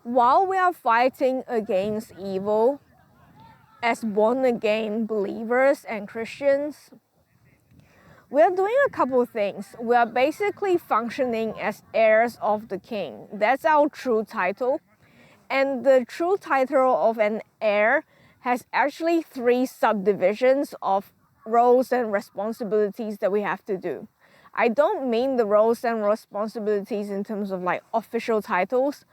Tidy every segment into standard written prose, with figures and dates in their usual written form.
While we are fighting against evil as born-again believers and Christians, we are doing a couple of things. We are basically functioning as heirs of the King. That's our true title. And the true title of an heir has actually 3 subdivisions of roles and responsibilities that we have to do. I don't mean the roles and responsibilities in terms of like official titles.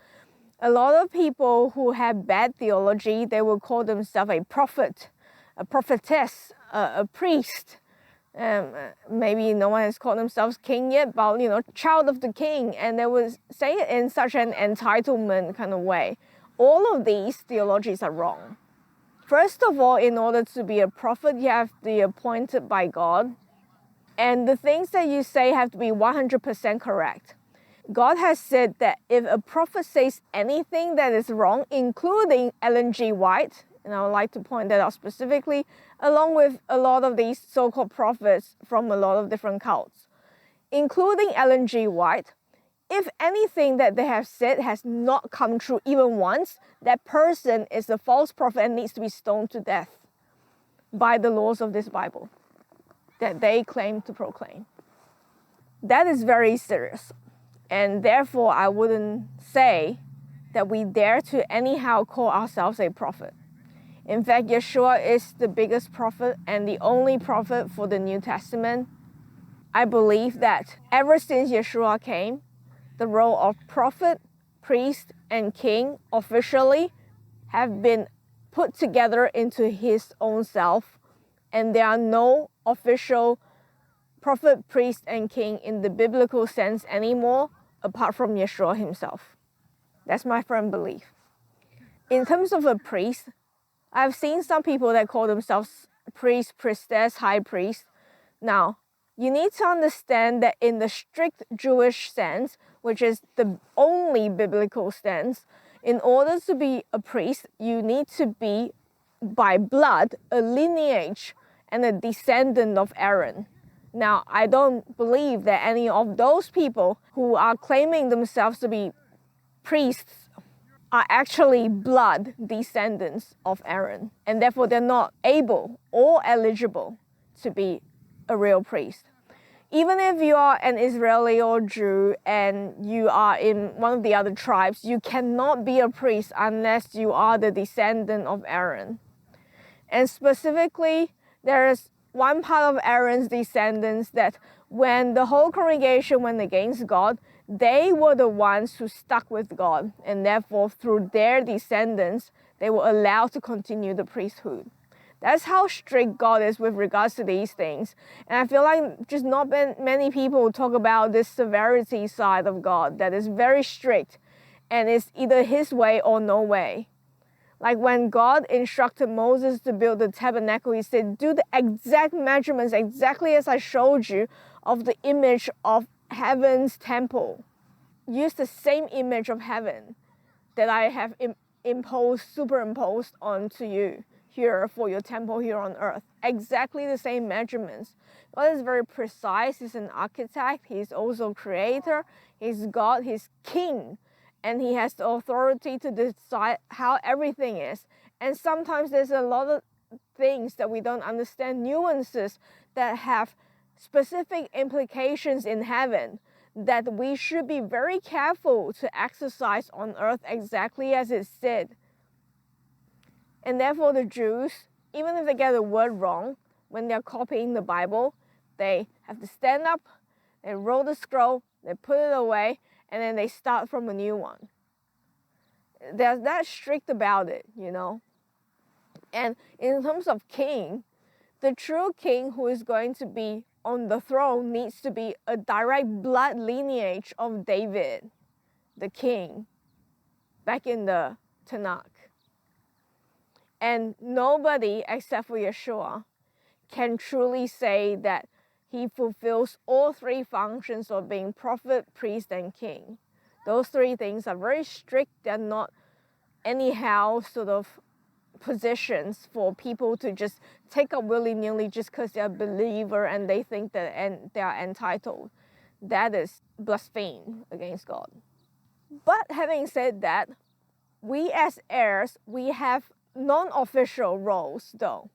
A lot of people who have bad theology, they will call themselves a prophet, a prophetess, a priest. Maybe no one has called themselves king yet, but child of the king, and they would say it in such an entitlement kind of way. All of these theologies are wrong. First of all, in order to be a prophet, you have to be appointed by God, and the things that you say have to be 100% correct. God has said that if a prophet says anything that is wrong, including Ellen G. White, and I would like to point that out specifically, along with a lot of these so-called prophets from a lot of different cults, including Ellen G. White, if anything that they have said has not come true even once, that person is a false prophet and needs to be stoned to death by the laws of this Bible that they claim to proclaim. That is very serious. And therefore, I wouldn't say that we dare to anyhow call ourselves a prophet. In fact, Yeshua is the biggest prophet and the only prophet for the New Testament. I believe that ever since Yeshua came, the role of prophet, priest, and king officially have been put together into his own self, and there are no official prophet, priest, and king in the biblical sense anymore, apart from Yeshua himself. That's my firm belief. In terms of a priest, I've seen some people that call themselves priest, priestess, high priest. Now, you need to understand that in the strict Jewish sense, which is the only biblical sense, in order to be a priest, you need to be, by blood, a lineage and a descendant of Aaron. Now, I don't believe that any of those people who are claiming themselves to be priests are actually blood descendants of Aaron, and therefore they're not able or eligible to be a real priest. Even if you are an Israeli or Jew and you are in one of the other tribes, you cannot be a priest unless you are the descendant of Aaron. And specifically, there is one part of Aaron's descendants that when the whole congregation went against God, they were the ones who stuck with God, and therefore through their descendants, they were allowed to continue the priesthood. That's how strict God is with regards to these things. And I feel like just not many people talk about this severity side of God that is very strict, and it's either his way or no way. Like when God instructed Moses to build the tabernacle, he said, do the exact measurements, exactly as I showed you, of the image of heaven's temple. Use the same image of heaven that I have superimposed onto you here for your temple here on earth. Exactly the same measurements. God is very precise. He's an architect. He's also creator. He's God. He's king. And he has the authority to decide how everything is. And sometimes there's a lot of things that we don't understand, nuances that have specific implications in heaven that we should be very careful to exercise on earth exactly as it said. And therefore the Jews, even if they get a word wrong, when they're copying the Bible, they have to stand up, they roll the scroll, they put it away, and then they start from a new one. They're that strict about it, And in terms of king, the true king who is going to be on the throne needs to be a direct blood lineage of David, the king, back in the Tanakh. And nobody except for Yeshua can truly say that he fulfills all 3 functions of being prophet, priest, and king. Those 3 things are very strict. They're not anyhow sort of positions for people to just take up willy-nilly just because they're a believer and they think that they are entitled. That is blasphemy against God. But having said that, we as heirs, we have non-official roles though.